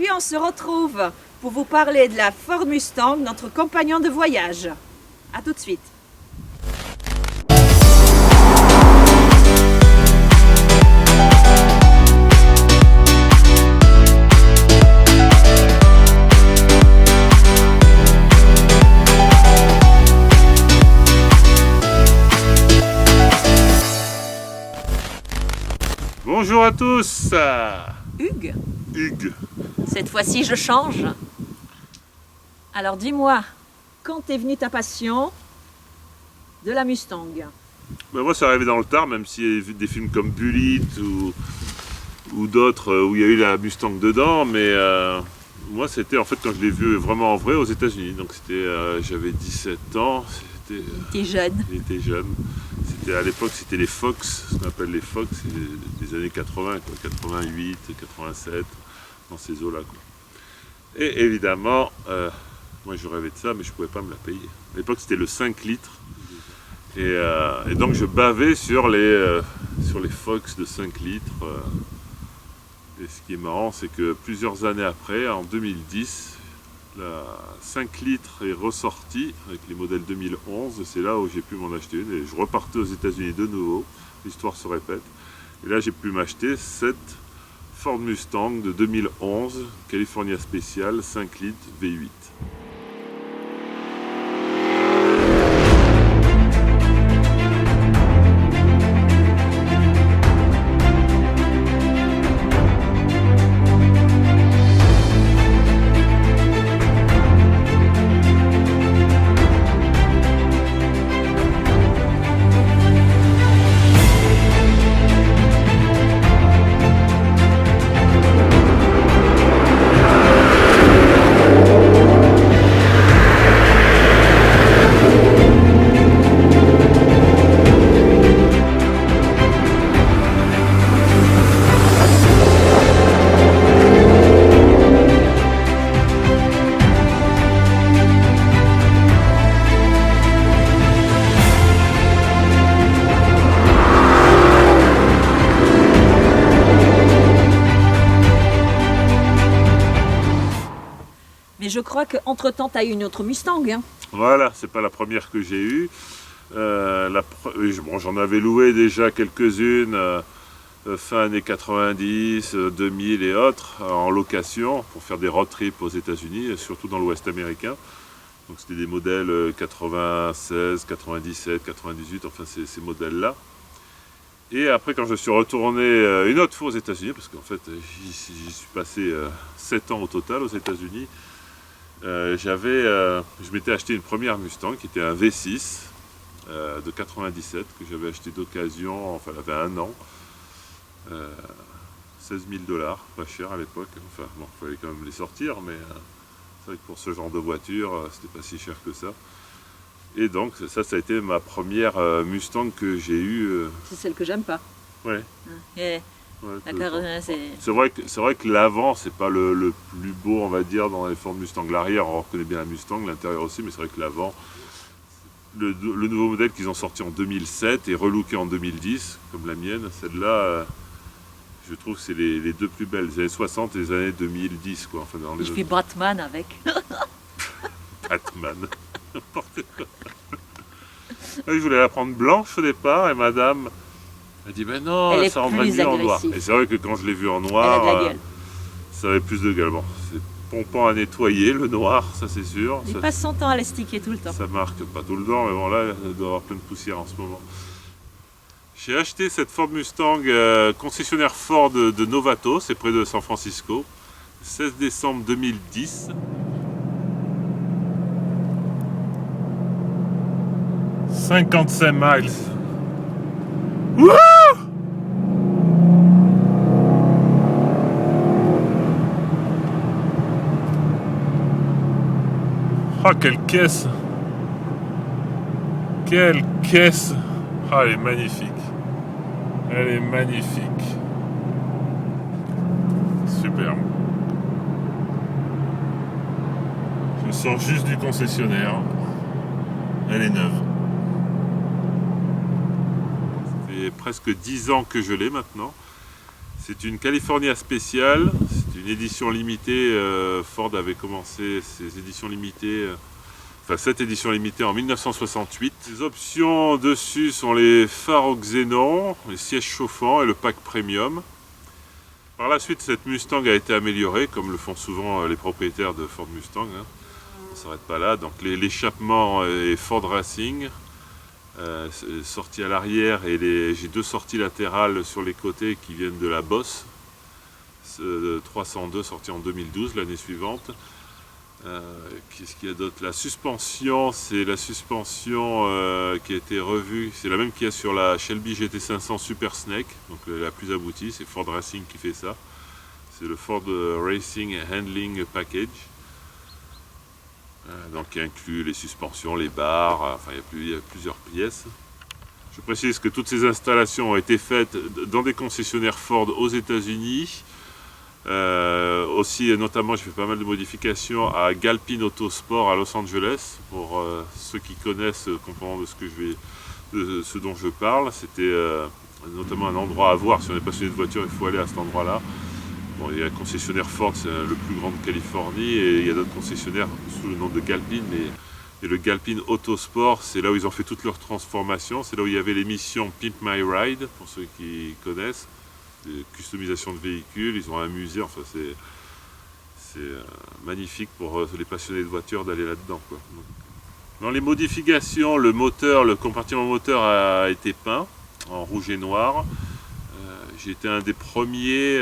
Aujourd'hui, on se retrouve pour vous parler de la Ford Mustang, notre compagnon de voyage. A tout de suite. Bonjour à tous. Hugues, Hugues. cette fois-ci je change. Alors dis-moi, quand est venue ta passion de la Mustang? Ben moi c'est arrivé dans le tard, même s'il y a eu des films comme Bullitt ou d'autres où il y a eu la Mustang dedans, mais moi c'était en fait quand je l'ai vu vraiment en vrai aux États-Unis. Donc c'était, j'avais 17 ans, T'es jeune. j'étais jeune. À l'époque c'était les Fox, ce qu'on appelle les Fox, des années 80, quoi, 88, 87, dans ces eaux-là. Et évidemment, moi je rêvais de ça, mais je ne pouvais pas me la payer. À l'époque c'était le 5 litres. Et donc je bavais sur les Fox de 5 litres. Et ce qui est marrant, c'est que plusieurs années après, en 2010, la 5 litres est ressortie avec les modèles 2011. C'est là où j'ai pu m'en acheter une. Et je repartais aux États-Unis de nouveau. L'histoire se répète. Et là, j'ai pu m'acheter cette Ford Mustang de 2011, California Special, 5 litres V8. Mais je crois qu'entre-temps, tu as eu une autre Mustang. Hein. Voilà, c'est pas la première que j'ai eue. Bon, j'en avais loué déjà quelques-unes fin années 90, 2000 et autres en location pour faire des road trips aux États-Unis, surtout dans l'Ouest américain. Donc c'était des modèles 96, 97, 98, enfin ces modèles-là. Et après, quand je suis retourné une autre fois aux États-Unis, parce qu'en fait j'y suis passé 7 ans au total aux États-Unis, je m'étais acheté une première Mustang qui était un V6 de 97 que j'avais acheté d'occasion, enfin elle avait un an, 16 000 $, pas cher à l'époque, enfin bon, il fallait quand même les sortir, mais c'est vrai que pour ce genre de voiture, c'était pas si cher que ça. Et donc ça a été ma première Mustang que j'ai eue. C'est celle que j'aime pas. Ouais. Yeah. Ouais, D'accord, c'est vrai que l'avant c'est pas le plus beau, on va dire, dans les Ford Mustang. L'arrière on reconnaît bien la Mustang, l'intérieur aussi, mais c'est vrai que l'avant, le nouveau modèle qu'ils ont sorti en 2007 et relooké en 2010 comme la mienne, celle-là je trouve que c'est les deux plus belles, les années 60 et les années 2010 quoi. Enfin, je fais Batman avec. Batman. N'importe quoi. Je voulais la prendre blanche au départ et madame elle dit ben non, ça rendrait mieux en noir. Et c'est vrai que quand je l'ai vu en noir, ça avait plus de gueule. Bon, c'est pompant à nettoyer le noir, ça c'est sûr. Il passe son temps à l'astiquer tout le temps. Ça marque pas tout le temps, mais bon là, il doit y avoir plein de poussière en ce moment. J'ai acheté cette Ford Mustang concessionnaire Ford de Novato, c'est près de San Francisco, 16 décembre 2010. 55 miles. Wouh! Ah, quelle caisse! Quelle caisse! Ah, elle est magnifique. Elle est magnifique. Superbe. Je sors juste du concessionnaire. Elle est neuve. Ça fait presque 10 ans que je l'ai maintenant. C'est une California Special. C'est une édition limitée. Ford avait commencé ses éditions limitées, enfin cette édition limitée en 1968. Les options dessus sont les phares au xénon, les sièges chauffants et le pack premium. Par la suite, cette Mustang a été améliorée, comme le font souvent les propriétaires de Ford Mustang. Hein. On ne s'arrête pas là. Donc l'échappement est Ford Racing, sortie à l'arrière, et j'ai deux sorties latérales sur les côtés qui viennent de la Boss. 302 sortie en 2012, l'année suivante. Qu'est-ce qu'il y a d'autre? La suspension, c'est la suspension qui a été revue, c'est la même qu'il y a sur la Shelby GT500 Super Snake, donc la plus aboutie, c'est Ford Racing qui fait ça. C'est le Ford Racing Handling Package, donc qui inclut les suspensions, les barres, enfin il y a plusieurs pièces. Je précise que toutes ces installations ont été faites dans des concessionnaires Ford aux États-Unis. Aussi, notamment, j'ai fait pas mal de modifications à Galpin Autosport à Los Angeles. Pour ceux qui connaissent, comprendront de ce dont je parle. C'était notamment un endroit à voir. Si on est passionné de voiture, il faut aller à cet endroit-là. Bon, il y a un concessionnaire Ford, c'est le plus grand de Californie, et il y a d'autres concessionnaires sous le nom de Galpin. Et le Galpin Autosport, c'est là où ils ont fait toutes leurs transformations. C'est là où il y avait l'émission Pimp My Ride, pour ceux qui connaissent. Des customisations de véhicules, ils ont un musée, enfin c'est magnifique pour les passionnés de voitures d'aller là-dedans, quoi. Dans les modifications, le compartiment moteur a été peint en rouge et noir. J'ai été un des premiers,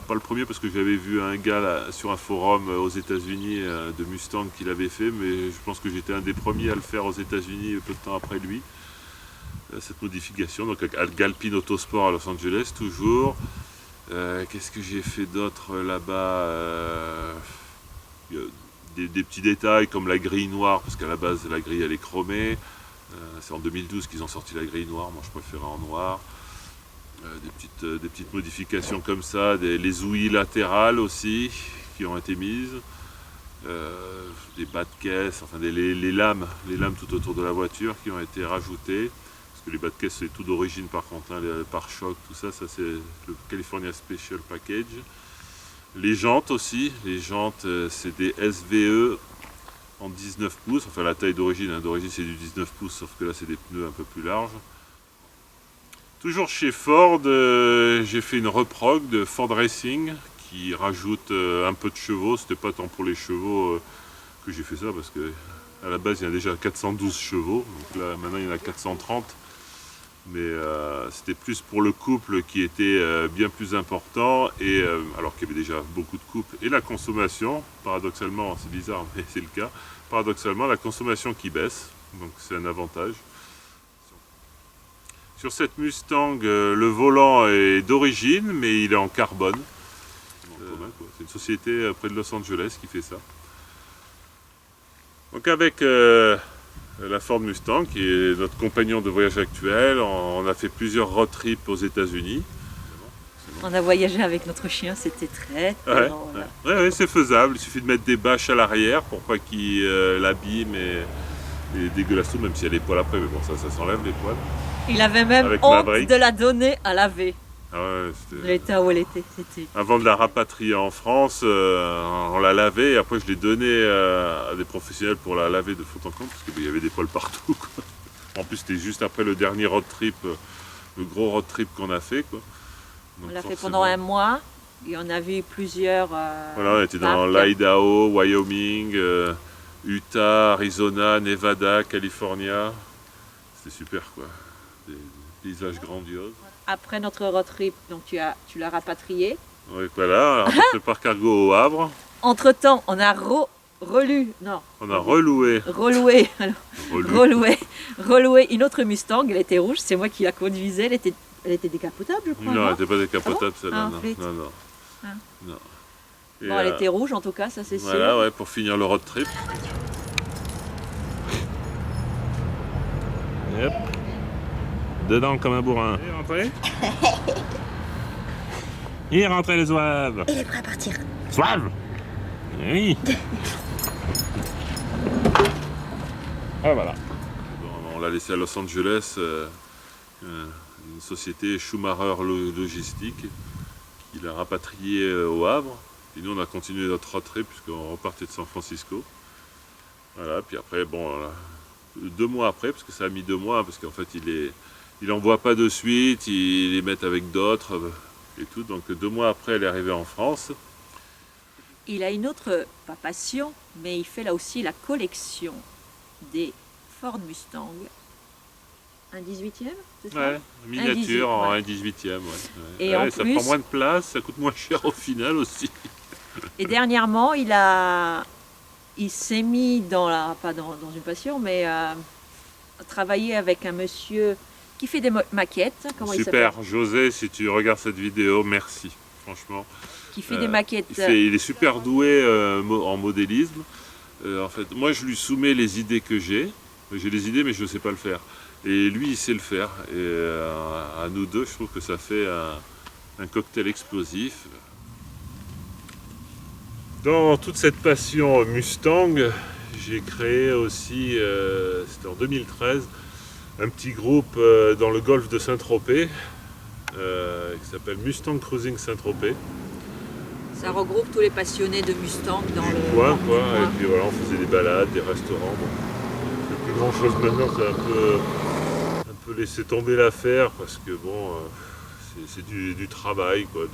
pas le premier parce que j'avais vu un gars là, sur un forum aux États-Unis de Mustang qui l'avait fait, mais je pense que j'étais un des premiers à le faire aux États-Unis peu de temps après lui. Cette modification, donc à Galpin Autosport à Los Angeles toujours. Qu'est-ce que j'ai fait d'autre là-bas? Des petits détails comme la grille noire, parce qu'à la base la grille elle est chromée. C'est en 2012 qu'ils ont sorti la grille noire, moi je préférais en noir. Des petites modifications comme ça, les ouïes latérales aussi qui ont été mises. Des bas de caisse, enfin les lames tout autour de la voiture qui ont été rajoutées. Les bas de caisse c'est tout d'origine par contre, hein, les pare-chocs, tout ça, ça c'est le California Special Package. Les jantes aussi, c'est des SVE en 19 pouces, enfin la taille d'origine, hein, d'origine c'est du 19 pouces, sauf que là c'est des pneus un peu plus larges. Toujours chez Ford, j'ai fait une reprog de Ford Racing qui rajoute un peu de chevaux. C'était pas tant pour les chevaux que j'ai fait ça, parce que à la base il y a déjà 412 chevaux, donc là maintenant il y en a 430. Mais c'était plus pour le couple qui était bien plus important, et alors qu'il y avait déjà beaucoup de couples, et la consommation, paradoxalement, c'est bizarre mais c'est le cas, paradoxalement la consommation qui baisse, donc c'est un avantage. Sur cette Mustang, le volant est d'origine mais il est en carbone. C'est une société près de Los Angeles qui fait ça. Donc avec la Ford Mustang, qui est notre compagnon de voyage actuel, on a fait plusieurs road trips aux États-Unis. On a voyagé avec notre chien, c'était très long. Ouais, c'est faisable, il suffit de mettre des bâches à l'arrière pour pas qu'il l'abîme et dégueulasse tout, même s'il y a les poils après, mais bon, ça s'enlève les poils. Il avait même honte de la donner à laver. Ah ouais, l'état où elle était. Avant de la rapatrier en France, on l'a lavée et après je l'ai donnée à des professionnels pour la laver de fond en comble, parce qu'il y avait des poils partout, quoi. En plus c'était juste après le dernier road trip, le gros road trip qu'on a fait, quoi. Donc, on l'a fait pendant un mois et on a vu plusieurs voilà, on était dans l'Idaho, Wyoming, Utah, Arizona, Nevada, California. C'était super, quoi. Des paysages grandioses. Après notre road trip, donc tu l'as rapatrié. Oui, voilà, on par cargo au Havre. Entre-temps, on a reloué une autre Mustang, elle était rouge, c'est moi qui la conduisais, elle était décapotable, je crois. Non, elle n'était pas décapotable, celle-là, non. Non. Et bon, elle était rouge en tout cas, ça c'est sûr. Voilà, ouais, pour finir le road trip. Yep. Dedans comme un bourrin. Et rentrez. Et rentrez les zouaves. Il est prêt à partir. Zouaves. Oui. Ah voilà. Bon, on l'a laissé à Los Angeles, une société Schumacher Logistique qui l'a rapatrié au Havre. Et nous, on a continué notre road trip puisqu'on repartait de San Francisco. Voilà, puis après, bon, 2 mois après, parce que ça a mis 2 mois, parce qu'en fait, il envoie pas de suite, il les met avec d'autres et tout. Donc 2 mois après, elle est arrivée en France. Il a une autre, pas passion, mais il fait là aussi la collection des Ford Mustang. Un 18e, c'est ça? Ouais, miniature en 1/18e. Ouais. Et en ça plus, prend moins de place, ça coûte moins cher au final aussi. et dernièrement, il s'est mis dans pas dans une passion, mais à travailler avec un monsieur qui fait des maquettes. Comment il Super, s'appelle? José, si tu regardes cette vidéo, merci, franchement. Qui fait des maquettes. Il est super doué en modélisme. En fait, moi, je lui soumets les idées que j'ai. J'ai les idées, mais je ne sais pas le faire. Et lui, il sait le faire. Et à nous deux, je trouve que ça fait un cocktail explosif. Dans toute cette passion Mustang, j'ai créé aussi, c'était en 2013, un petit groupe dans le golfe de Saint-Tropez qui s'appelle Mustang Cruising Saint-Tropez. Ça regroupe tous les passionnés de Mustang dans le Quoi. coin. Et puis voilà, on faisait des balades, des restaurants. Bon. Le plus grand chose maintenant, c'est un peu laisser tomber l'affaire parce que bon, c'est du travail quoi,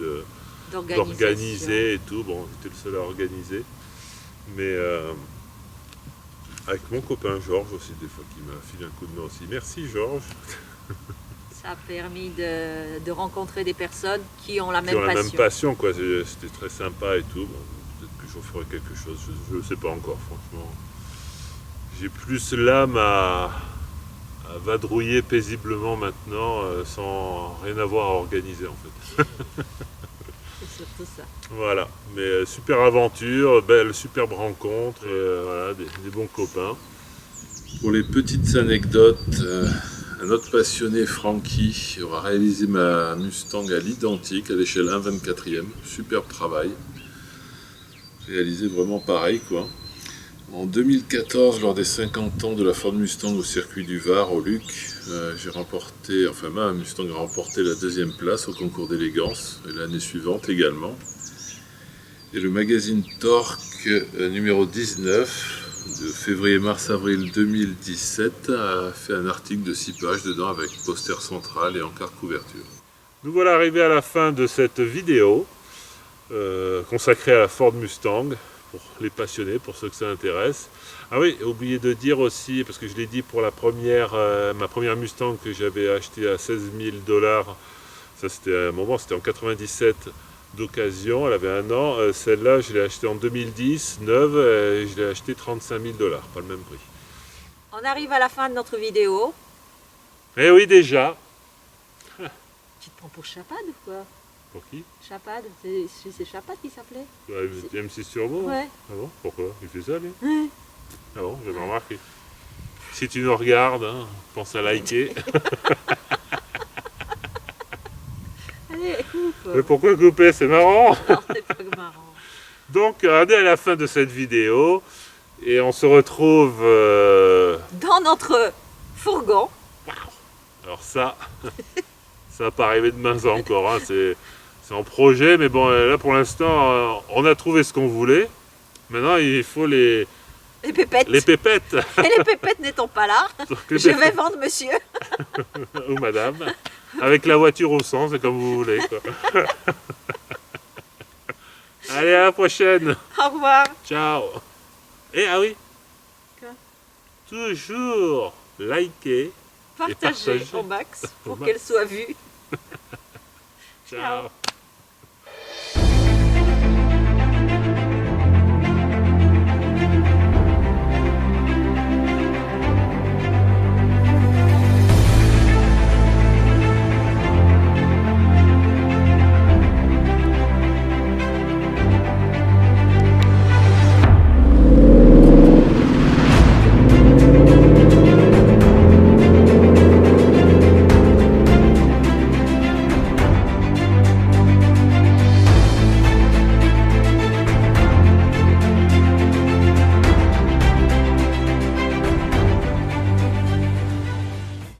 d'organiser et tout. Bon, j'étais le seul à organiser. Mais avec mon copain Georges aussi, des fois, qui m'a filé un coup de main aussi. Merci Georges. Ça a permis de rencontrer des personnes qui ont la Qui même ont la passion. même passion, quoi. C'était très sympa et tout. Bon, peut-être que j'en ferai quelque chose, je ne sais pas encore, franchement. J'ai plus l'âme à vadrouiller paisiblement maintenant, sans rien avoir à organiser en fait. C'est surtout ça. Voilà, mais super aventure, belle, superbe rencontre, voilà, des bons copains. Pour les petites anecdotes, un autre passionné, Francky, aura réalisé ma Mustang à l'identique, à l'échelle 1/24e. Superbe travail. Réalisé vraiment pareil, quoi. En 2014, lors des 50 ans de la Ford Mustang au circuit du Var, au Luc, j'ai remporté, enfin ma Mustang a remporté la 2e place au concours d'élégance, et l'année suivante également. Et le magazine Torque numéro 19, de février-mars-avril 2017, a fait un article de 6 pages dedans avec poster central et encart couverture. Nous voilà arrivés à la fin de cette vidéo consacrée à la Ford Mustang, pour les passionnés, pour ceux que ça intéresse. Ah oui, oublié de dire aussi, parce que je l'ai dit pour la ma première Mustang que j'avais achetée à 16 000 $, ça c'était à un moment, c'était en 97, d'occasion, elle avait 1 an. Celle-là, je l'ai achetée en 2010, neuve, et je l'ai achetée 35 000 $, pas le même prix. On arrive à la fin de notre vidéo. Eh oui, déjà. Tu te prends pour Chapad ou quoi? Pour qui? Chapad, c'est Chapad qui s'appelait? M6 Turbo. Ouais. Ah bon? Pourquoi? Il fait ça, lui? Ouais. Ah bon? J'avais remarqué. Si tu nous regardes, hein, pense à liker. Allez, coupe. Mais pourquoi couper? C'est marrant. Non, c'est pas marrant. Donc, on est à la fin de cette vidéo et on se retrouve. Dans notre fourgon. Alors ça, ça va pas arriver demain encore. Hein. C'est en projet, mais bon, là pour l'instant, on a trouvé ce qu'on voulait. Maintenant, il faut les pépettes. Les pépettes. Et les pépettes n'étant pas là, je vais vendre monsieur. Ou madame. Avec la voiture au sens, c'est comme vous voulez. Quoi. Allez, à la prochaine. Au revoir. Ciao. Et ah oui. Quoi? Toujours liker. Partagez au max pour qu'elle soit vue. Ciao.